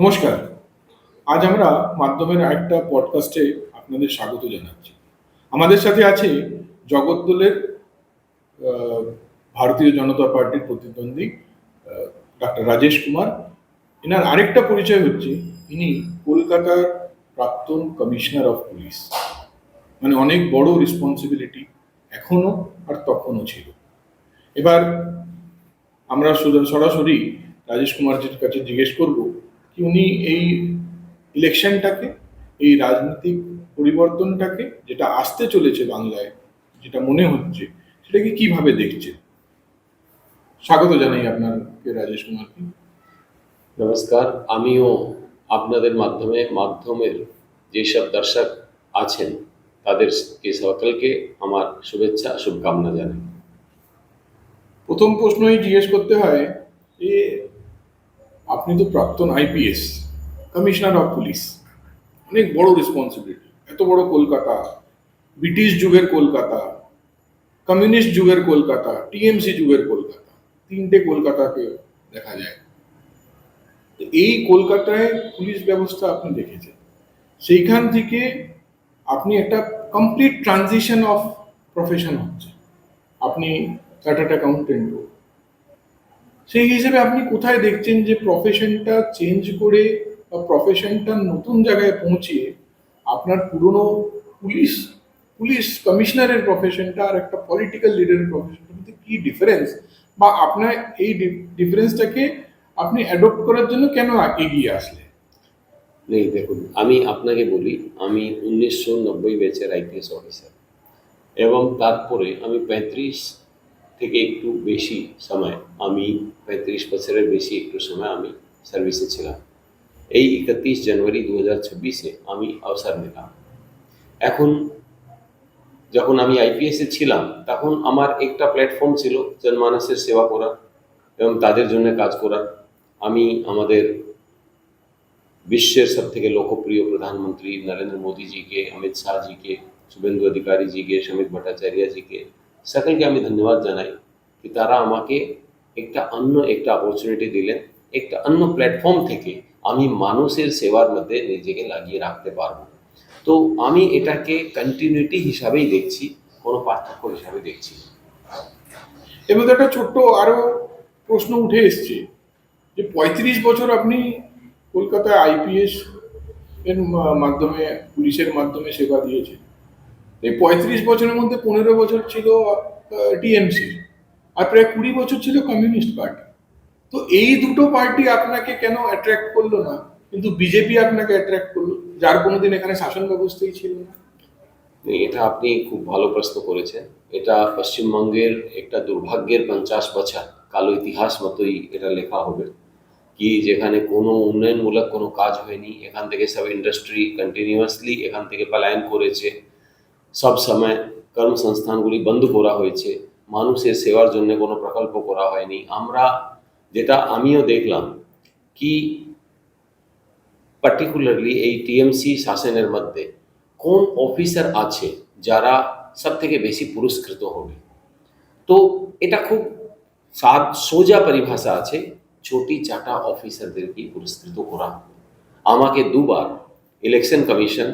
নমস্কার। আজ আমরা মাধ্যমের আরেকটা পডকাস্টে আপনাদের স্বাগত জানাচ্ছি। আমাদের সাথে আছে জগদ্দলের ভারতীয় জনতা পার্টির প্রতিদ্বন্দ্বী ডাক্তার রাজেশ কুমার। এনার আরেকটা পরিচয় হচ্ছে ইনি কলকাতার প্রাক্তন কমিশনার অফ পুলিশ। মানে অনেক বড় রেসপন্সিবিলিটি এখনো আর তখনও ছিল। এবার আমরা সরাসরি রাজেশ কুমারজির কাছে জিজ্ঞেস করব কি উনি এই ইলেকশনটাকে, এই রাজনৈতিক পরিবর্তনটাকে যেটা আসতে চলেছে বাংলায়, যেটা মনে হচ্ছে সেটাকে কিভাবে দেখছে। স্বাগত জানাই আপনাকে রাজেশ কুমারকে। নমস্কার। আমিও আপনাদের মাধ্যমের যেসব দর্শক আছেন তাদেরকে সকলকে আমার শুভেচ্ছা শুভকামনা জানাই। প্রথম প্রশ্নই জিজ্ঞেস করতে হয় যে আপনি তো প্রাক্তন আইপিএস, কমিশনার অফ পুলিশ, অনেক বড় রেসপন্সিবিলিটি। এত বড় কলকাতা, ব্রিটিশ যুগের কলকাতা, কমিউনিস্ট যুগের কলকাতা, টিএমসি যুগের কলকাতা, তিনটে কলকাতাকে দেখা যায়। এই কলকাতায় পুলিশ ব্যবস্থা আপনি দেখেছেন, সেইখান থেকে আপনি একটা কমপ্লিট ট্রানজিশন অফ প্রফেশন হচ্ছে। আপনি চার্টার্ড অ্যাকাউন্টেন্ট, সেই হিসেবে আপনি কোথায় দেখছেন যে প্রফেশনটা চেঞ্জ করে বা প্রফেশনটা নতুন জায়গায় পৌঁছিয়ে আপনার পুরনো পুলিশ পুলিশ কমিশনারের প্রফেশনটা আর একটা পলিটিক্যাল লিডারের প্রফেশনটার মধ্যে কি ডিফারেন্স, বা আপনার এই ডিফারেন্সটাকে আপনি অ্যাডপ্ট করার জন্য কেন এগিয়ে আসলে? নেই, দেখুন, আমি আপনাকে বলি, আমি 1990 ব্যাচের আইপিএস অফিসার এবং তারপরে আমি 35 থেকে একটু বেশি সময়, আমি 35 বছরের বেশি একটু সময় আমি সার্ভিসে ছিলাম। এই 31 জানুয়ারি 2026-এ আমি অবসর নিলাম। এখন যখন আমি আইপিএসে ছিলাম তখন আমার একটা প্ল্যাটফর্ম ছিল জনমানসের সেবা করা এবং তাদের জন্য কাজ করা। আমি আমাদের বিশ্বের सबसे लोकप्रिय प्रधानमंत्री नरेंद्र मोदी जी के, अमित शाह जी के, शुभेंदु अधिकारी जी के, समित भट्टाचार्य जी के সকলকে আমি ধন্যবাদ জানাই कि তারা আমাকে একটা অপরচুনিটি দিলেন। একটা অন্য প্ল্যাটফর্ম থেকে আমি মানুষের সেবার মধ্যে নিজেকে লাগিয়ে রাখতে পারবো। তো আমি এটাকে কন্টিনিউটি হিসাবেই দেখছি, কোনো পার্থক্য হিসাবে দেখছি। এবং একটা ছোট্ট আরো প্রশ্ন উঠে এসছে যে 35 বছর আপনি কলকাতায় আইপিএস এর মাধ্যমে, পুলিশের মাধ্যমে সেবা দিয়েছেন। এই 35 বছরের মধ্যে 15 বছর ছিল টিএমসি আর প্রায় 20 বছর ছিল কমিউনিস্ট পার্টি। তো এই দুটো পার্টি আপনাকে কেন অ্যাট্রাক্ট করলো না, কিন্তু বিজেপি আপনাকে অ্যাট্রাক্ট করলো, যার কোনোদিন এখানে শাসন ব্যবস্থাই ছিল না? এটা আপনি খুব ভালো প্রশ্ন করেছেন। এটা পশ্চিমবঙ্গের একটা দুর্ভাগ্যের 50 বছর কালো ইতিহাস মতোই এটা লেখা হবে কি যেখানে কোনো উন্নয়নমূলক কোনো কাজ হয়নি। এখান থেকে সব ইন্ডাস্ট্রি কন্টিনিউয়াসলি এখান থেকে পলায়ন করেছে। সব সময় কর্মসংস্থানগুলি বন্ধ করা হয়েছে, মানুষের সেবার জন্য কোনো প্রকল্প করা হয়নি। আমরা যেটা আমিও দেখলাম কি পার্টিকুলারলি এই টিএমসি শাসনের মধ্যে কোন অফিসার আছে যারা সব থেকে বেশি পুরস্কৃত হবে। তো এটা খুব সোজা পরিভাষা আছে, ছোটি চাটা অফিসারদেরকে পুরস্কৃত করা। আমাকে দুবার ইলেকশন কমিশন,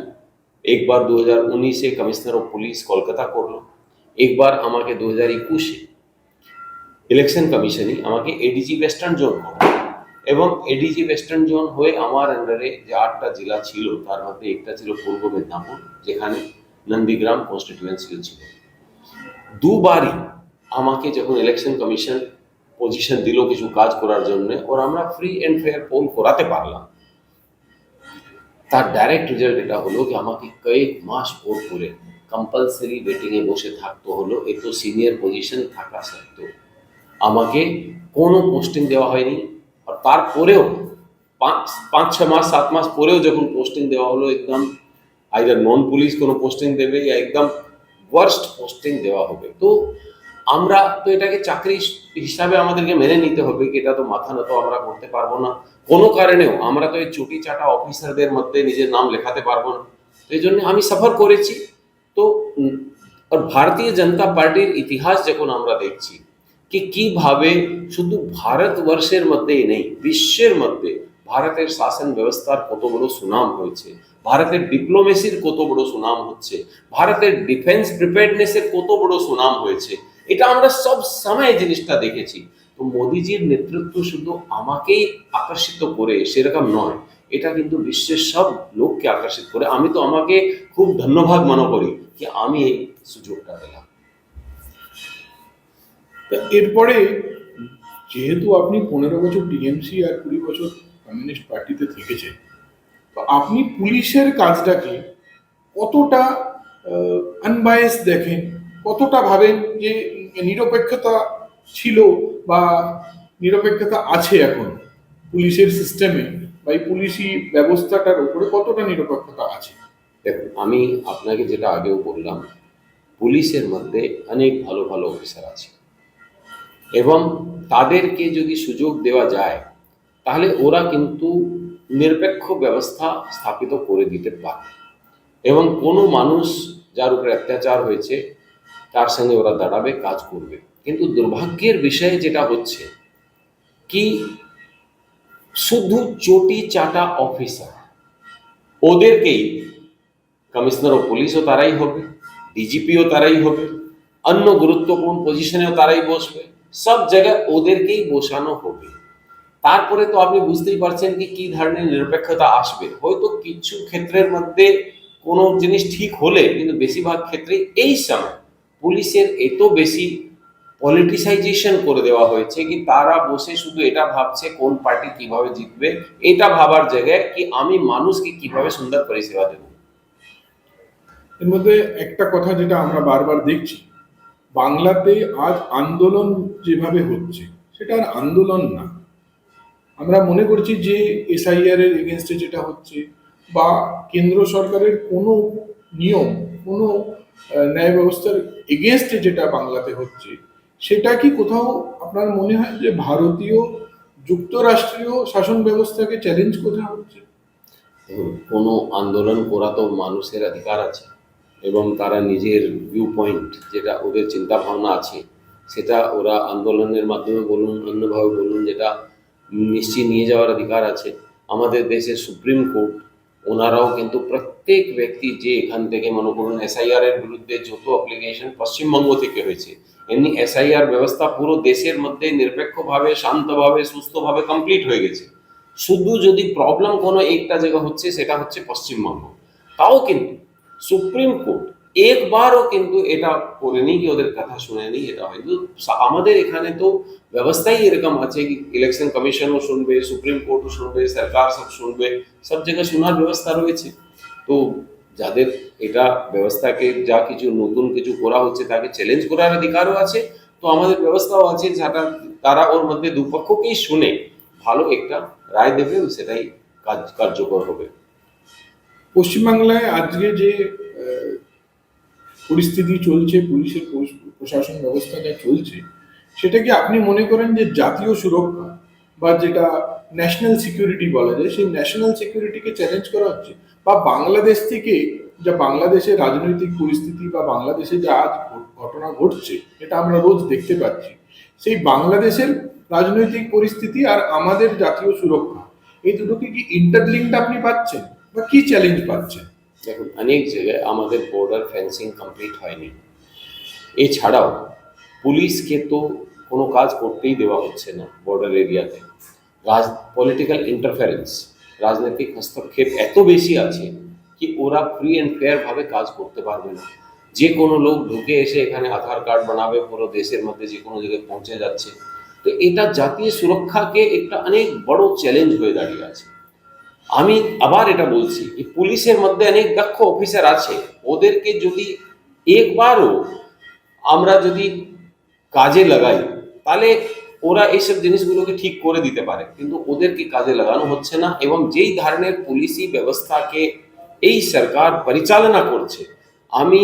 একবার 2019-এ কমিশনার অফ পুলিশ কলকাতা করলো, একবার আমাকে 2021-এ ইলেকশন কমিশনই আমাকে এডিজি ওয়েস্টার্ন জোন করলো। এবং এডিজি ওয়েস্টার্ন জোন হয়ে আমার আন্ডারে যে 8টা জেলা ছিল তার মধ্যে একটা ছিল পূর্ব মেদিনীপুর, যেখানে নন্দীগ্রাম কনস্টিটিউয়েন্সি ছিল। দুবারই আমাকে যখন ইলেকশন কমিশন পজিশন দিল কিছু কাজ করার জন্য, ওর আমরা ফ্রি অ্যান্ড ফেয়ার পোল করাতে পারলাম, তার ডাইরেক্ট রেজাল্ট এটা হলো কি আমাকে কয়েক মাস পর করে কম্পালসারি ওয়েটিংয়ে বসে থাকতে হলো। এত সিনিয়র পজিশন থাকা সত্ত্বেও আমাকে কোনো পোস্টিং দেওয়া হয়নি। আর তারপরেও 5-6 মাস 7 মাস পরেও যখন পোস্টিং দেওয়া হলো, একদম আইদার নন পুলিশ কোনো পোস্টিং দেবে या একদম ওয়ার্স্ট পোস্টিং দেওয়া হবে। তো আমরা তো এটাকে চাকরি হিসাবে আমাদেরকে মেনে নিতে হবে কি এটা তো মাথা নত আমরা করতে পারবো না কোনো কারণেও। আমরা তো এই চুটি চাটা অফিসারদের মধ্যে নিজের নাম লেখাতে পারবো না। তো এই জন্য আমি সফর করেছি। তো আর ভারতীয় জনতা পার্টির ইতিহাস যখন আমরা দেখছি কি কিভাবে শুধু ভারতবর্ষের মধ্যেই নেই, বিশ্বের মধ্যে ভারতের শাসন ব্যবস্থার কত বড় সুনাম হয়েছে, ভারতের ডিপ্লোমেসির কত বড় সুনাম হচ্ছে, ভারতের ডিফেন্স প্রিপেয়ারনেসের কত বড় সুনাম হয়েছে, এটা আমরা সব সময় জিনিসটা দেখেছি। তো মোদিজির নেতৃত্ব শুধু আমাকেই আকর্ষিত করে সেরকম নয়, এটা কিন্তু বিশ্বের সব লোককে আকর্ষিত করে। আমি তো আমাকে খুব ধন্যবাদ মনে করি যে আমি এই সুযোগটা পেলাম। তা এরপরে যেহেতু আপনি 15 বছর টিএমসি আর 20 বছর কমিউনিস্ট পার্টিতে থেকেছেন, তো আপনি পুলিশের কাজটাকে কতটা আনবায়াস দেখেন, কতটা ভাবেন যে নিরপেক্ষতা ছিল বা নিরপেক্ষতা আছে এখন পুলিশের সিস্টেমে বা এই পুলিশি ব্যবস্থাটার উপরে কতটা নিরপেক্ষতা আছে? দেখুন, আমি আপনাকে যেটা আগেও বললাম, পুলিশের মধ্যে অনেক ভালো ভালো অফিসার আছে এবং তাদেরকে যদি সুযোগ দেওয়া যায় তাহলে ওরা কিন্তু নিরপেক্ষ ব্যবস্থা স্থাপিত করে দিতে পারে এবং কোনো মানুষ যার উপরে অত্যাচার হয়েছে তার সঙ্গে ওরা দাঁড়াবে, কাজ করবে। কিন্তু দুর্ভাগ্যের বিষয়ে যেটা হচ্ছে কি, শুধু চটি চাটা অফিসার, ওদেরকেই কমিশনার ও পুলিশও তারাই হবে, ডিজিপিও তারাই হবে, অন্য গুরুত্বপূর্ণ পজিশনেও তারাই বসবে, সব জায়গায় ওদেরকেই বসানো হবে। তারপরে তো আপনি বুঝতেই পারছেন কি কি ধরনের নিরপেক্ষতা আসবে। হয়তো কিছু ক্ষেত্রের মধ্যে কোনো জিনিস ঠিক হলে, কিন্তু বেশিরভাগ ক্ষেত্রেই এই সময় পুলিশের এত বেশি পলিটিসাইজেশন করে দেওয়া হয়েছে কি তারা বসে শুধু এটা ভাবছে কোন পার্টি কিভাবে জিতবে, এটা ভাবার জায়গায় কি আমি মানুষকে কিভাবে সুন্দর পরিষেবা দেব। এর মধ্যে একটা কথা যেটা আমরা বারবার দেখছি, বাংলাতে আজ আন্দোলন যেভাবে হচ্ছে সেটা আর আন্দোলন না। আমরা মনে করছি যে এসআইআর এর এগেনস্টে যেটা হচ্ছে বা কেন্দ্র সরকারের কোনো নিয়ম, কোনো ন্যায় ব্যবস্থার এগেনস্টে যেটা বাংলাতে হচ্ছে, সেটা কি কোথাও আপনার মনে হয় যে ভারতীয় যুক্তরাষ্ট্রীয় শাসন ব্যবস্থাকে চ্যালেঞ্জ করা হচ্ছে? দেখুন, কোনো আন্দোলন করা তো মানুষের অধিকার আছে এবং তারা নিজের ভিউ পয়েন্ট, যেটা ওদের চিন্তা ভাবনা আছে, সেটা ওরা আন্দোলনের মাধ্যমে বলুন, অন্যভাবে বলুন, যেটা নিশ্চয়ই নিয়ে যাওয়ার অধিকার আছে। আমাদের দেশের সুপ্রিম কোর্ট, ওনারাও কিন্তু প্রত্যেক ব্যক্তি যে এখান থেকে মনে করুন এসআইআর এর বিরুদ্ধে যত অ্যাপ্লিকেশন পশ্চিমবঙ্গ থেকে হয়েছে, এমনি এসআইআর ব্যবস্থা পুরো দেশের মধ্যে নিরপেক্ষভাবে, শান্তভাবে, সুস্থভাবে কমপ্লিট হয়ে গেছে। শুধু যদি প্রবলেম কোনো একটা জায়গা হচ্ছে, সেটা হচ্ছে পশ্চিমবঙ্গ। তাও কিন্তু সুপ্রিম কোর্ট একবারও কিন্তু এটা করেনি কি ওদের কথা শুনেনি। এটা হয় কিন্তু আমাদের এখানে তো ব্যবস্থাই এরকম আছে কি ইলেকশন কমিশনও শুনবে, সুপ্রিম কোর্টও শুনবে, সরকার সব শুনবে, সব জায়গায় শোনার ব্যবস্থা রয়েছে। তো যাদের এটা ব্যবস্থাকে যা কিছু নতুন কিছু করা হচ্ছে তাকে চ্যালেঞ্জ করার অধিকারও আছে। তো আমাদের ব্যবস্থাও আছে যেটা তারা ওর মধ্যে দুপক্ষকেই শুনে ভালো একটা রায় দেবে, সেটাই কার্যকর হবে। পশ্চিমবাংলায় আজকে যে আহ, পরিস্থিতি চলছে, পুলিশের প্রশাসন ব্যবস্থা যা চলছে, সেটা কি আপনি মনে করেন যে জাতীয় সুরক্ষা বা যেটা ন্যাশনাল সিকিউরিটি বলা যায়, সেই ন্যাশনাল সিকিউরিটিকে চ্যালেঞ্জ করা হচ্ছে? বা বাংলাদেশ থেকে যা বাংলাদেশের রাজনৈতিক পরিস্থিতি বা বাংলাদেশে যা আজ ঘটনা ঘটছে, এটা আমরা রোজ দেখতে পাচ্ছি, সেই বাংলাদেশের রাজনৈতিক পরিস্থিতি আর আমাদের জাতীয় সুরক্ষা, এই দুটোকে কি ইন্টারলিঙ্কড আপনি পাচ্ছেন বা কি চ্যালেঞ্জ পাচ্ছেন? দেখুন, অনেক জায়গায় আমাদের বর্ডার ফেন্সিং কমপ্লিট হয়নি। এছাড়াও পুলিশকে তো কোনো কাজ করতেই দেওয়া হচ্ছে না বর্ডার এরিয়াতে। পলিটিক্যাল ইন্টারফারেন্স, রাজনৈতিক হস্তক্ষেপ এত বেশি আছে কি ওরা ফ্রি অ্যান্ড ফেয়ার ভাবে কাজ করতে পারবে না। যে কোনো লোক ঢুকে এসে এখানে আধার কার্ড বানাবে, পুরো দেশের মধ্যে যে কোনো জায়গায় পৌঁছে যাচ্ছে। তো এটা জাতীয় সুরক্ষাকে একটা অনেক বড় চ্যালেঞ্জ হয়ে দাঁড়িয়ে আছে। আমি আবার এটা বলছি, এই পুলিশের মধ্যে অনেক দক্ষ অফিসার আছে, ওদেরকে যদি একবারও আমরা যদি কাজে লাগাই তাহলে ওরা এইসব জিনিসগুলোকে ঠিক করে দিতে পারে, কিন্তু ওদেরকে কাজে লাগানো হচ্ছে না। এবং যেই ধরনের পুলিশি ব্যবস্থাকে এই সরকার পরিচালনা করছে, আমি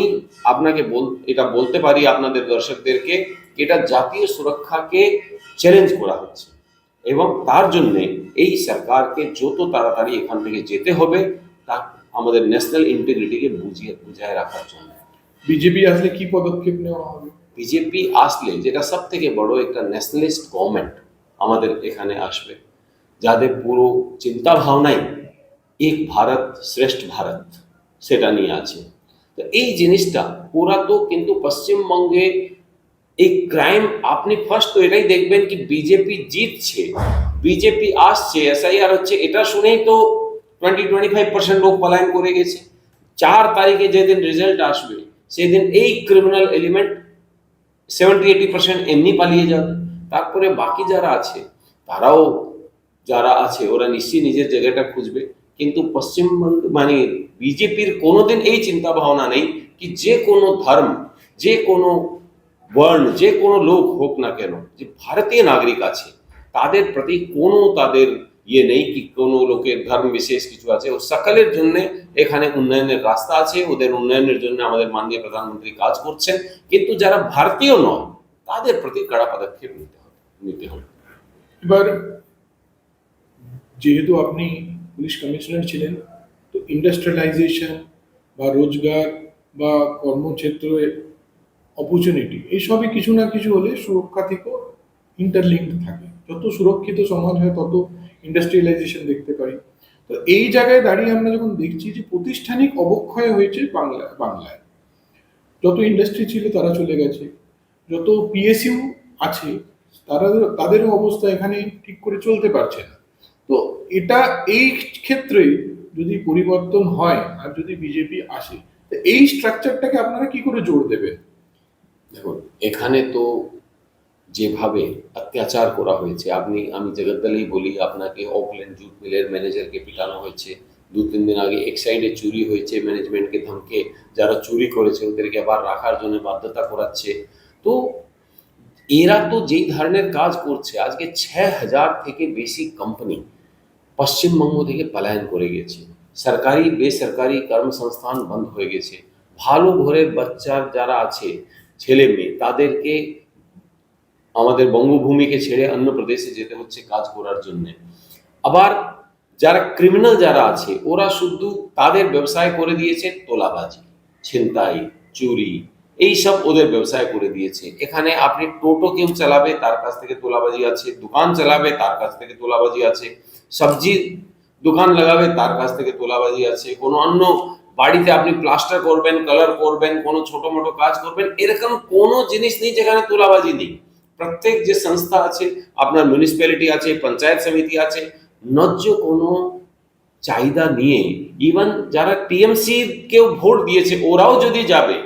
আপনাকে এটা বলতে পারি আপনাদের দর্শকদেরকে, এটা জাতীয় সুরক্ষাকে চ্যালেঞ্জ করা হচ্ছে এবং তার জন্যে এই সরকারকে যত তাড়াতাড়ি এখান থেকে যেতে হবে, তা আমাদের ন্যাশনাল ইন্টিগ্রিটিকে বুঝায় রাখার জন্য। বিজেপি আসলে কি পদক্ষেপ নেওয়া হবে? বিজেপি আসলে যেটা সব থেকে বড় একটা ন্যাশনালিস্ট গভর্নমেন্ট আমাদের এখানে আসবে, যাদের পুরো চিন্তা ভাবনাই এক ভারত শ্রেষ্ঠ ভারত সেটা নিয়ে আছে। তো এই জিনিসটা পুরা তো কিন্তু পশ্চিমবঙ্গে এই ক্রাইম আপনি ফার্স্ট তো এটাই দেখবেন কি বিজেপি জিতছে, বিজেপি আসছে, এসআইআর হচ্ছে, এটা শুনেই তো 20-25% লোক পলায়ন করে গেছে। 4 তারিখে যেদিন রেজাল্ট আসবে সেদিন এই ক্রিমিনাল এলিমেন্ট 70-80% এমনি পালিয়ে যাবে। তারপরে বাকি যারা আছে তারাও, যারা আছে ওরা নিশ্চয়ই নিজের জায়গাটা খুঁজবে। কিন্তু পশ্চিমবঙ্গ মানে বিজেপির কোনোদিন এই চিন্তা ভাবনা নেই কি যে কোনো ধর্ম, যে কোনো বর্ণ, যে কোনো লোক হোক না কেন, যে ভারতীয় নাগরিক আছে তাদের প্রতি কোনো তাদের ইয়ে নেই কি কোনো লোকের ধর্ম বিশেষ কিছু আছে। ও সকলের জন্য এখানে উন্নয়নের রাস্তা আছে, ওদের উন্নয়নের জন্য আমাদের মাননীয় প্রধানমন্ত্রী কাজ করছেন। কিন্তু যারা ভারতীয় নয় তাদের প্রতি কড়া পদক্ষেপ নিতে হবে। এবার যেহেতু আপনি পুলিশ কমিশনার ছিলেন, তো ইন্ডাস্ট্রিয়ালাইজেশন বা রোজগার বা কর্মক্ষেত্রে অপরচুনিটি এইসবই কিছু না কিছু হলে সুরক্ষা থেকেও ইন্টারলিঙ্কড থাকে। যত সুরক্ষিত সমাজ হয় তত ইন্ডাস্ট্রিয়ালাইজেশন দেখতে পারি। তো এই জায়গায় দাঁড়িয়ে আমরা যখন দেখছি যে প্রাতিষ্ঠানিক অবক্ষয় হয়েছে বাংলায় যত ইন্ডাস্ট্রি ছিল তারা চলে গেছে, যত পিএসইউ আছে তারা তাদেরও অবস্থা এখানে ঠিক করে চলতে পারছে না। তো এটা এই ক্ষেত্রে যদি পরিবর্তন হয় আর যদি বিজেপি আসে, তো এই স্ট্রাকচারটাকে আপনারা কি করে জোর দেবেন? দেখুন এখানে তো যেভাবে অত্যাচার করা হয়েছে, আমি জগদ্দলেই বলি আপনাকে, অকল্যান্ড জুট মিলের ম্যানেজারকে পিটানো হয়েছে, 2-3 দিন আগে এক সাইডে চুরি হয়েছে, ম্যানেজমেন্টকে ধমকে যারা চুরি করেছে ওদেরকে আবার রাখার জন্য বাধ্যতা করাচ্ছে। তো এরা তো যেই ধরনের কাজ করছে, আজকে 6,000 থেকে বেশি কোম্পানি পশ্চিমবঙ্গ থেকে পলায়ন করে গেছে, সরকারি বেসরকারি কর্মসংস্থান বন্ধ হয়ে গেছে, ভালো ঘরের বাচ্চার যারা আছে ছেলে মেয়ে তাদেরকে আমাদের বঙ্গভূমিকে ছেড়ে অন্য প্রদেশে যেতে হচ্ছে কাজ করার জন্য। আবার যারা ক্রিমিনাল যারা আছে ওরা শুধু তাদের ব্যবসায় করে দিয়েছে তোলাবাজি, ছিনতাই, চুরি, এই সব ওদের ব্যবসায় করে দিয়েছে। এখানে আপনি টোটো কেউ চালাবে তার কাছ থেকে তোলাবাজি আছে, দোকান চালাবে তার কাছ থেকে তোলাবাজি আছে, সবজি দোকান লাগাবে তার কাছ থেকে তোলাবাজি আছে, কোনো অন্য বাড়িতে আপনি প্লাস্টার করবেন, কালার করবেন, কোনো ছোট মোটো কাজ করবেন, এরকম কোনো জিনিস নেই যেখানে তোলাবাজি নেই। প্রত্যেক যে সংস্থা আছে, আপনার মিউনিসিপ্যালিটি আছে, পঞ্চায়েত সমিতি আছে, ন্যায্য কোনো চাহিদা নিয়ে ইভেন যারা টিএমসি কেউ ভোট দিয়েছে ওরাও যদি যাবে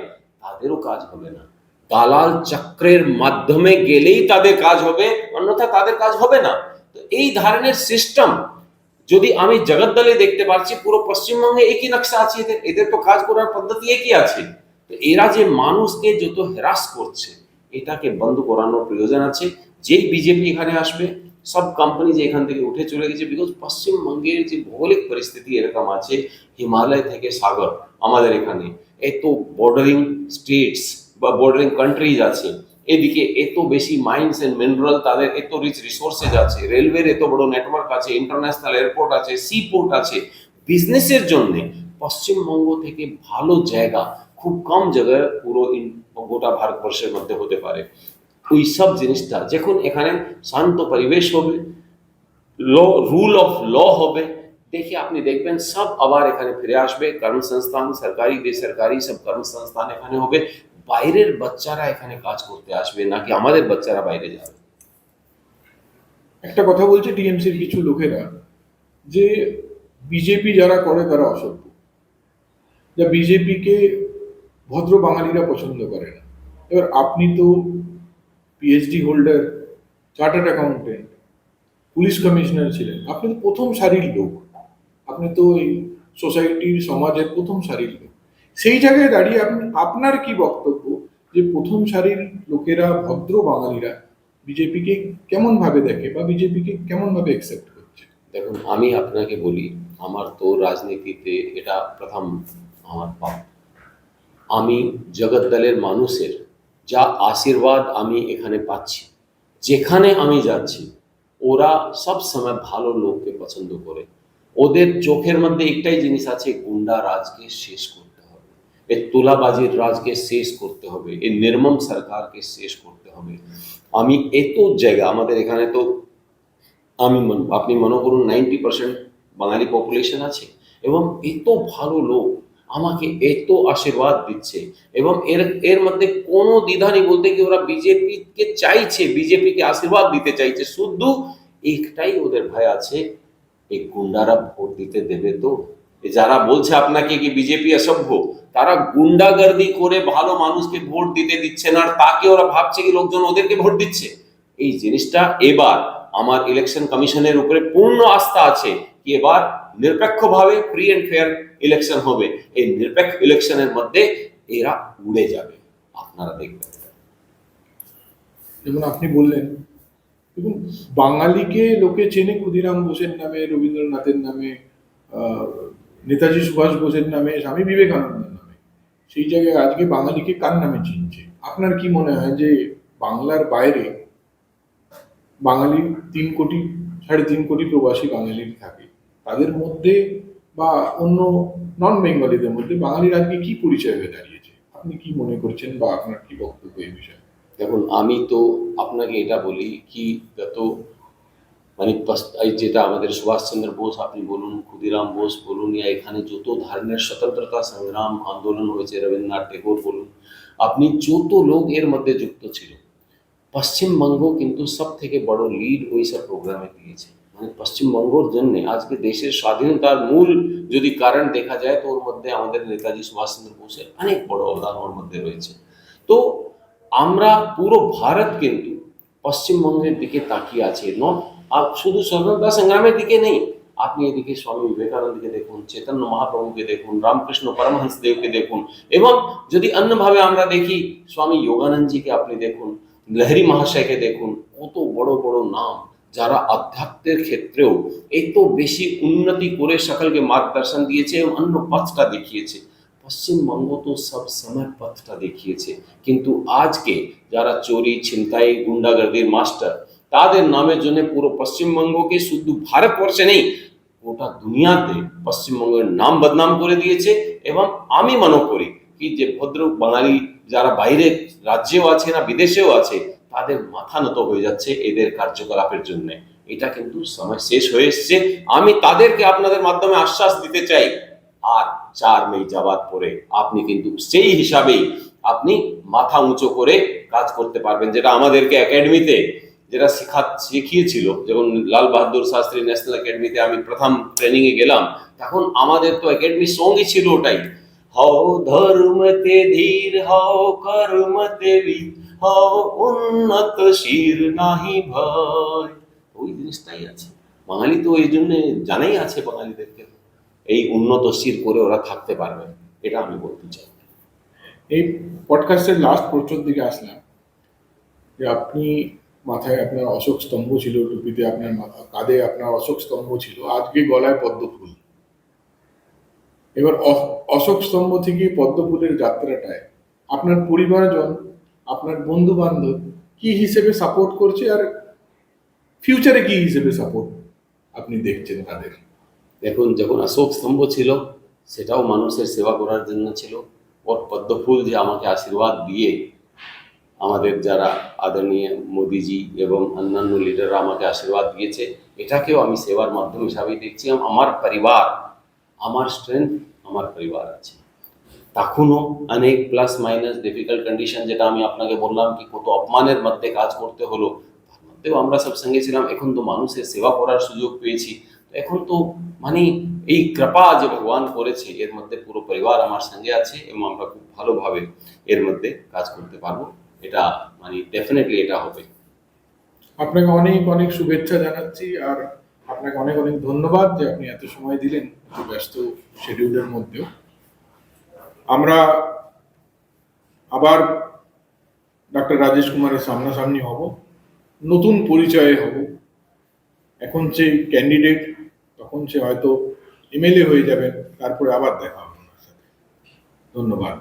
তাদেরও কাজ হবে না। দালাল চক্রের মাধ্যমে গেলেই তাদের কাজ হবে, অন্যথা তাদের কাজ হবে না। তো এই ধরনের সিস্টেম যদি আমি জগদ্দলে দেখতে পাচ্ছি, পুরো পশ্চিমবঙ্গে একই নকশা আছে, এদের এদের তো কাজ করার পদ্ধতি একই আছে। তো এরা যে মানুষকে যত হ্রাস করছে এটাকে বন্ধ করানোর প্রয়োজন আছে। যেই বিজেপি এখানে আসবে সব কোম্পানি যে এখান থেকে উঠে চলে গেছে, বিকজ পশ্চিমবঙ্গের যে ভৌগোলিক পরিস্থিতি এরকম আছে, হিমালয় থেকে সাগর আমাদের এখানে, এত বর্ডারিং স্টেটস বা বর্ডারিং কান্ট্রিজ আছে, এদিকে এত বেশি মাইন্স এন্ড মিনারেল, তাদের এত রিচ রিসোর্সেস আছে, রেলওয়ের এত বড় নেটওয়ার্ক আছে, ইন্টারন্যাশনাল এয়ারপোর্ট আছে, সি পোর্ট আছে। বিজনেসের জন্য পশ্চিমবঙ্গ থেকে ভালো জায়গা খুব কম জায়গায় পুরো গোটা ভারতবর্ষের মধ্যে হতে পারে। ওই সব জিনিসটা যখন এখানে শান্ত পরিবেশ হবে, ল রুল অফ ল হবে, দেখে আপনি দেখবেন সব আবার এখানে ফিরে আসবে। কর্মসংস্থান সরকারি বেসরকারি সব কর্মসংস্থান এখানে হবে, বাইরের বাচ্চারা এখানে কাজ করতে আসবে, নাকি আমাদের বাচ্চারা বাইরে যাবে। একটা কথা বলছে টিএমসির কিছু লোকেরা যে বিজেপি যারা করে তারা অসভ্য, যা বিজেপিকে ভদ্র বাঙালিরা পছন্দ করে না। এবার আপনি তো PhD holder, chartered accountant, police commissioner ছিলেন, আপনি তো প্রথম সারির লোক, আপনি তো এই সোসাইটির সমাজের প্রথম সারির লোক। সেই জায়গায় দাঁড়িয়ে আপনি আপনার কি বক্তব্য যে প্রথম সারির লোকেরা, ভদ্র বাঙালিরা বিজেপিকে কেমন ভাবে দেখে বা বিজেপিকে কেমন ভাবে অ্যাকসেপ্ট করছে? দেখুন আমি আপনাকে বলি, আমার তো রাজনীতিতে এটা প্রথম আমার পাপ। আমি জগদ্দলের মানুষের যা আশীর্বাদ আমি এখানে পাচ্ছি, যেখানে আমি যাচ্ছি ওরা সব সময় ভালো লোককে পছন্দ করে। ওদের চোখের মধ্যে একটাই জিনিস আছে, গুন্ডা রাজকে শেষ করতে হবে, এই তোলাবাজির রাজকে শেষ করতে হবে, এই নির্মম সরকারকে শেষ করতে হবে। আমি এত জায়গা আমাদের এখানে তো আপনি মনে করুন 90% বাঙালি পপুলেশন আছে, এবং এত ভালো লোক আমাকে এত আশীর্বাদ দিচ্ছে, এবং এর এর মধ্যে কোনো দ্বিধা নেই বলতে কি ওরা বিজেপিকে চাইছে, বিজেপিকে আশীর্বাদ দিতে চাইছে, শুধু একটাই ওদের ভয় আছে, এই গুন্ডারা ভোট দিতে দেবে তো। এ যারা বলছে আপনাকে কি বিজেপি অসভ্য, তারা গুন্ডাগর্দি করে ভালো মানুষকে ভোট দিতে দিচ্ছে না, আর তাকে ওরা ভাবছে কি লোকজন ওদেরকে ভোট দিচ্ছে। এই জিনিসটা এবার আমার ইলেকশন কমিশনের উপরে পূর্ণ আস্থা আছে কি এবার নিরপেক্ষভাবে ফ্রি এন্ড ফেয়ার ইলেকশন হবে। এই নিরপেক্ষ ইলেকশনের মধ্যে এরা উড়ে যাবে, আপনারা দেখবেন। যেমন আপনি বললেন, এবং বাঙালিকে লোকে চেনে ক্ষুদিরাম বোসের নামে, রবীন্দ্রনাথের নামে, আহ, নেতাজি সুভাষ বোসের নামে, স্বামী বিবেকানন্দের নামে। সেই জায়গায় আজকে বাঙালিকে কার নামে চিনছে? আপনার কি মনে হয় যে বাংলার বাইরে বাঙালি 3 কোটি, 3.5 কোটি প্রবাসী বাঙালি থাকে, তাদের মধ্যে বা অন্য নন বেঙ্গলিদের মধ্যে বাঙালির আজকে কি পরিচয় হয়ে দাঁড়িয়েছে? আপনি কি মনে করছেন বা আপনার কি বক্তব্য এই বিষয়ে? দেখুন, আমি তো আপনাকে এটা বলি কি যত মানে এই যেটা আমাদের সুভাষচন্দ্র বোস আপনি বলুন, ক্ষুদিরাম বোস বলুন, या এখানে যত ধরনের স্বতন্ত্রতা সংগ্রাম আন্দোলন হয়েছে, রবীন্দ্রনাথ টেগোর বলুন, আপনি যত লোক এর মধ্যে যুক্ত ছিল, পশ্চিমবঙ্গ কিন্তু সব থেকে বড় লিড ওই সব প্রোগ্রামে দিয়েছে। মানে পশ্চিমবঙ্গর জন্য আজকে দেশের স্বাধীনতার মূল যদি কারণ দেখা যায়, তো ওর মধ্যে আমাদের নেতাজি সুভাষচন্দ্র বোসের অনেক বড় অবদান ওর মধ্যে রয়েছে। তো আমরা পুরো ভারত কিন্তু পশ্চিমবঙ্গের দিকে তাকিয়ে আছে, নট শুধু স্বাধীনতা সংগ্রামের দিকে নেই। আপনি এদিকে স্বামী বিবেকানন্দকে দেখুন, চৈতন্য মহাপ্রভুকে দেখুন, রামকৃষ্ণ পরমহংস দেবকে দেখুন, এবং যদি অন্যভাবে আমরা দেখি স্বামী যোগানন্দজিকে আপনি দেখুন, লহরি মহাশয়কে দেখুন, কত বড় বড় নাম যারা আধ্যাত্মের ক্ষেত্রেও এত বেশি উন্নতি করে সকলকে মার্গদর্শন দিয়েছে এবং অন্য পথটা দেখিয়েছে। পশ্চিমবঙ্গ তো সব সময় পথটা দেখিয়েছে, কিন্তু আজকে যারা চোরি ছিনতাই গুন্ডাগর্দির মাস্টার, তাদের নামের জন্য পুরো পশ্চিমবঙ্গকে শুধু ভারতবর্ষে নেই গোটা দুনিয়াতে পশ্চিমবঙ্গের নাম বদনাম করে দিয়েছে। এবং আমি মনে করি কি যে ভদ্র বাঙালি যারা বাইরে রাজ্যেও আছে না বিদেশেও আছে, তাদের মাথা নত হয়ে যাচ্ছে এদের কার্যকলাপের জন্য। এটা কিন্তু সময় শেষ হয়ে এসছে। আমি তাদেরকে আপনাদের মাধ্যমে আশ্বাস দিতে চাই, আর 4 মে যাওয়ার পরে আপনি কিন্তু সেই হিসাবেই আপনি মাথা উঁচু করে কাজ করতে পারবেন, যেটা আমাদেরকে একাডেমিতে যেটা শিখিয়েছিল। যেমন লাল বাহাদুর শাস্ত্রী ন্যাশনাল একাডেমিতে আমি প্রথম ট্রেনিং এ গেলাম, তখন আমাদের তো একাডেমি সঙ্গই ছিল ওটাই, হও ধর্মতে ধীর, হও কর্মতে বীর, হও উন্নতশীল নাহি ভয়। ওই জিনিসটাই আছে, বাঙালি তো এই জন্য জানাই আছে বাঙালিদেরকে এই উন্নতশীল করে ওরা থাকতে পারবে, এটা আমি বলতে চাই। এই পডকাস্টের লাস্ট প্রশ্নের দিকে আসলাম, যে আপনি মাথায় আপনার অশোক স্তম্ভ ছিল, টুপিতে আপনার কাঁধে আপনার অশোক স্তম্ভ ছিল, আজকে গলায় পদ্ম ফুল। এবার অশোক স্তম্ভ থেকে পদ্ম ফুলের যাত্রাটায় আপনার পরিবারজন, আপনার বন্ধু বান্ধব কি হিসেবে সাপোর্ট করছে, আর ফিউচারে কি হিসেবে সাপোর্ট আপনি দেখছেন তাদের? দেখুন, যখন অশোক স্তম্ভ ছিল সেটাও মানুষের সেবা করার জন্য ছিল, ওর পদ্মফুল যে আমাকে আশীর্বাদ দিয়ে আমাদের যারা আদরণীয় মোদিজি এবং অন্যান্য লিডাররা আমাকে আশীর্বাদ দিয়েছে, এটাকেও আমি সেবার মাধ্যম হিসাবেই দেখছি। আমার পরিবার, আমার স্ট্রেংথ আমার পরিবার আছে। তখনও অনেক প্লাস মাইনাস ডিফিকাল্ট কন্ডিশন, যেটা আমি আপনাকে বললাম কি কত অপমানের মধ্যে কাজ করতে হলো, তার মধ্যেও আমরা সব সঙ্গে ছিলাম। এখন তো মানুষের সেবা করার সুযোগ পেয়েছি, তো এখন তো মানে এই কৃপা যে ভগবান করেছে, এর মধ্যে পুরো পরিবার আমার সঙ্গে আছে এবং আমরা খুব ভালোভাবে এর মধ্যে কাজ করতে পারবো। এটা মানে ডেফিনেটলি এটা হবে। আপনাকে অনেক অনেক শুভেচ্ছা জানাচ্ছি, আর আপনাকে অনেক অনেক ধন্যবাদ যে আপনি এত সময় দিলেন এত ব্যস্ত শিডিউলের মধ্যেও। আমরা আবার ডক্টর রাজেশ কুমারের সামনাসামনি হব, নতুন পরিচয়ে হব। এখন সে ক্যান্ডিডেট, তখন সে হয়তো এমএলএ হয়ে যাবেন, তারপরে আবার দেখা হবে ওনার সাথে। ধন্যবাদ।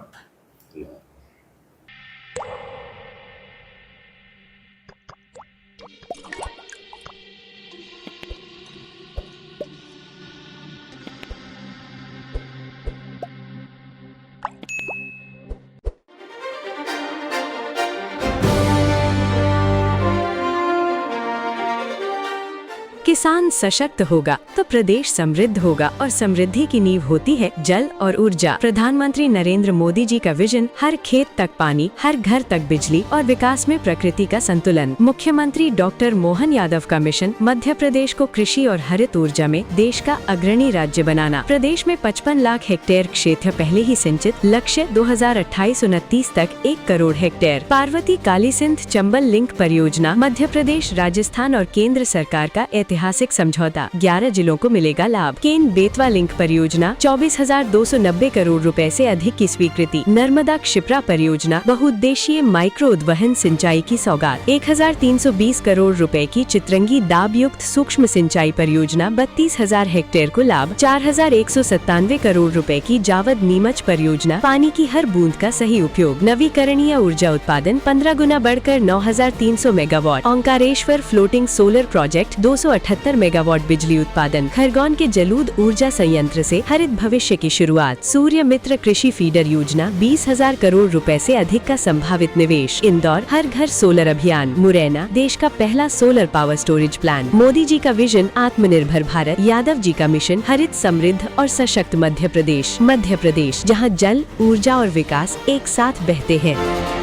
किसान सशक्त होगा तो प्रदेश समृद्ध होगा और समृद्धि की नींव होती है जल और ऊर्जा। प्रधानमंत्री नरेंद्र मोदी जी का विजन, हर खेत तक पानी, हर घर तक बिजली और विकास में प्रकृति का संतुलन। मुख्यमंत्री डॉक्टर मोहन यादव का मिशन, मध्य प्रदेश को कृषि और हरित ऊर्जा में देश का अग्रणी राज्य बनाना। प्रदेश में 55 लाख हेक्टेयर क्षेत्र पहले ही सिंचित, लक्ष्य 2028-29 तक 1 करोड़ हेक्टेयर। पार्वती काली सिंध चंबल लिंक परियोजना, मध्य प्रदेश, राजस्थान और केंद्र सरकार का ऐतिहासिक समझौता, 11 जिलों को मिलेगा लाभ। केन बेतवा लिंक परियोजना, 24,290 करोड़ रुपए से अधिक की स्वीकृति। नर्मदा क्षिप्रा परियोजना, बहुउद्देशीय माइक्रो उद्वहन सिंचाई की सौगात। 1,320 करोड़ रुपए की चित्रंगी दाब युक्त सूक्ष्म सिंचाई परियोजना, 32,000 हेक्टेयर को लाभ। 4,197 करोड़ रुपए की जावद नीमच परियोजना, पानी की हर बूंद का सही उपयोग। नवीकरणीय ऊर्जा उत्पादन 15 गुना बढ़कर 9,300 megawatt. Omkareshwar floating solar project, 278 megawatt बिजली उत्पादन। खरगोन के जलूद ऊर्जा संयंत्र से हरित भविष्य की शुरुआत। सूर्य मित्र कृषि फीडर योजना, 20,000 करोड़ रुपए से अधिक का संभावित निवेश। इंदौर हर घर सोलर अभियान। मुरैना देश का पहला solar power storage plant. Modi ji का विजन, आत्मनिर्भर भारत। यादव जी का मिशन, हरित समृद्ध और सशक्त मध्य प्रदेश। मध्य प्रदेश जहां जल, ऊर्जा और विकास एक साथ बहते हैं।